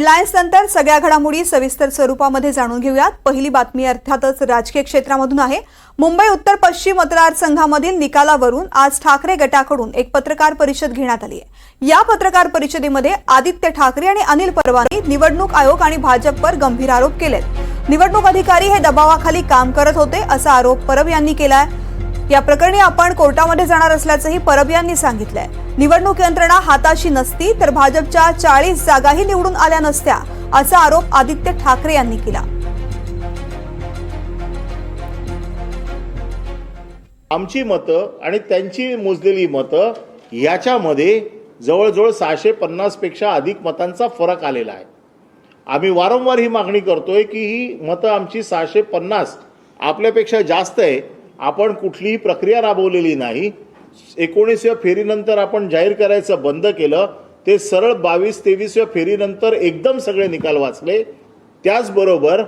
Headlines नंतर सगळ्या घडामोडी सविस्तर स्वरूपामध्ये जाणून घेऊयात। पहिली बातमी अर्थातच राजकीय क्षेत्रामधून आहे। मुंबई उत्तर पश्चिम मतदारसंघामधील निकालावरून आज ठाकरे गटाकडून एक पत्रकार परिषद घेण्यात आली आहे। या पत्रकार परिषदेमध्ये आदित्य ठाकरे आणि अनिल परवानी निवडणूक आयोग आणि भाजपवर गंभीर आरोप केलेत। निवडणूक अधिकारी हे दबावाखाली काम करत होते असा आरोप परब यांनी केलाय। या प्रकरणी आपण कोर्टामध्ये जाणार असल्याचंही परब यांनी सांगितलंय। निवडणूक यंत्रणा हाताशी नसती तर भाजपच्या 40 जागाही निवडून आल्या नसत्या असा आरोप आदित्य ठाकरे यांनी केला। आमची मतं आणि त्यांची मोजलेली मतं याच्यामध्ये जवळजवळ 650 पेक्षा अधिक मतांचा फरक आलेला आहे। आम्ही वारंवार ही मागणी करतोय की ही मतं आमची 650 आपल्यापेक्षा जास्त आहे। आपण कुठलीही प्रक्रिया राबवलेली नाही। 19व्या फेरीनंतर आपण जाहीर करायचं बंद केलं। ते सरळ 22-23व्या फेरीनंतर एकदम सगळे निकाल वाचले। त्याचबरोबर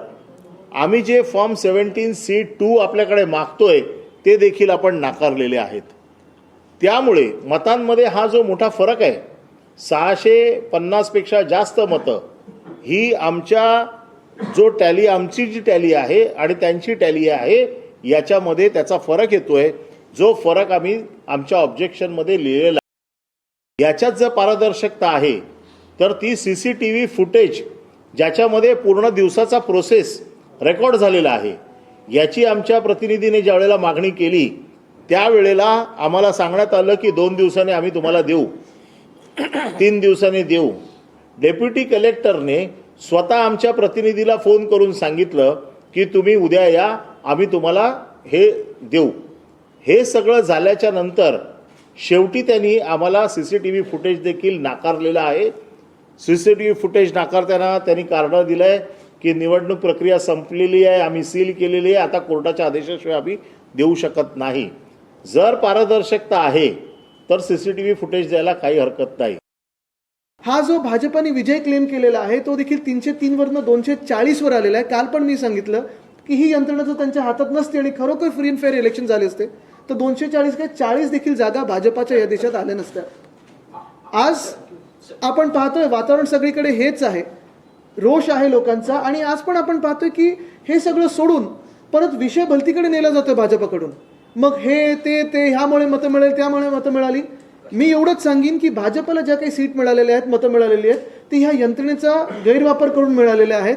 आम्ही जे फॉर्म 17C2 आपल्याकडे मागतोय ते देखील आपण नाकारलेले आहेत। त्यामुळे मतांमध्ये हा जो मोठा फरक आहे 650 पेक्षा जास्त मतं ही आमच्या जो टॅली आमची जी टॅली आहे आणि त्यांची टॅली आहे याच्यामध्ये त्याचा फरक येतोय। जो फरक आम्ही आमच्या ऑब्जेक्शनमध्ये लिहिलेला याच्यात जर पारदर्शकता आहे तर ती CCTV फुटेज ज्याच्यामध्ये पूर्ण दिवसाचा प्रोसेस रेकॉर्ड झालेला आहे याची आमच्या प्रतिनिधीने ज्या वेळेला मागणी केली त्यावेळेला आम्हाला सांगण्यात आलं की 2 दिवसांनी आम्ही तुम्हाला देऊ, 3 दिवसांनी देऊ। डेप्युटी कलेक्टरने स्वतः आमच्या प्रतिनिधीला फोन करून सांगितलं की तुम्ही उद्या या, आम्ही तुम्हाला हे देऊ। हे सगळं झाल्याच्या नंतर शेवटी त्यांनी आम्हाला CCTV फुटेज देखील नाकारलेलं आहे। CCTV फुटेज नाकारताना त्यांनी कारण दिलंय की निवडणूक प्रक्रिया संपलेली आहे, आम्ही सील केलेली आहे, आता कोर्टाच्या आदेशाशिवाय आम्ही देऊ शकत नाही। जर पारदर्शकता आहे तर CCTV फुटेज द्यायला काही हरकत नाही। हा जो भाजपाने विजय क्लेम केलेला आहे तो देखील 303 वरनं 240 वर आलेला आहे। काल पण मी सांगितलं की ही यंत्रणा जर त्यांच्या हातात नसते आणि खरोखर फ्री अँड फेअर इलेक्शन झाले असते तर 240 काय 40 देखील जागा भाजपाच्या या देशात आल्या नसत्या। आज आपण पाहतोय वातावरण सगळीकडे हेच आहे, रोष आहे लोकांचा। आणि आज पण आपण पाहतोय की हे सगळं सोडून परत विषय भलतीकडे नेला जातोय भाजपाकडून। मग हे ते ह्यामुळे मतं मिळेल, त्यामुळे मतं मिळाली। मी एवढंच सांगेन की भाजपला ज्या काही सीट मिळालेल्या आहेत, मतं मिळालेली आहेत ती ह्या यंत्रणेचा गैरवापर करून मिळालेल्या आहेत।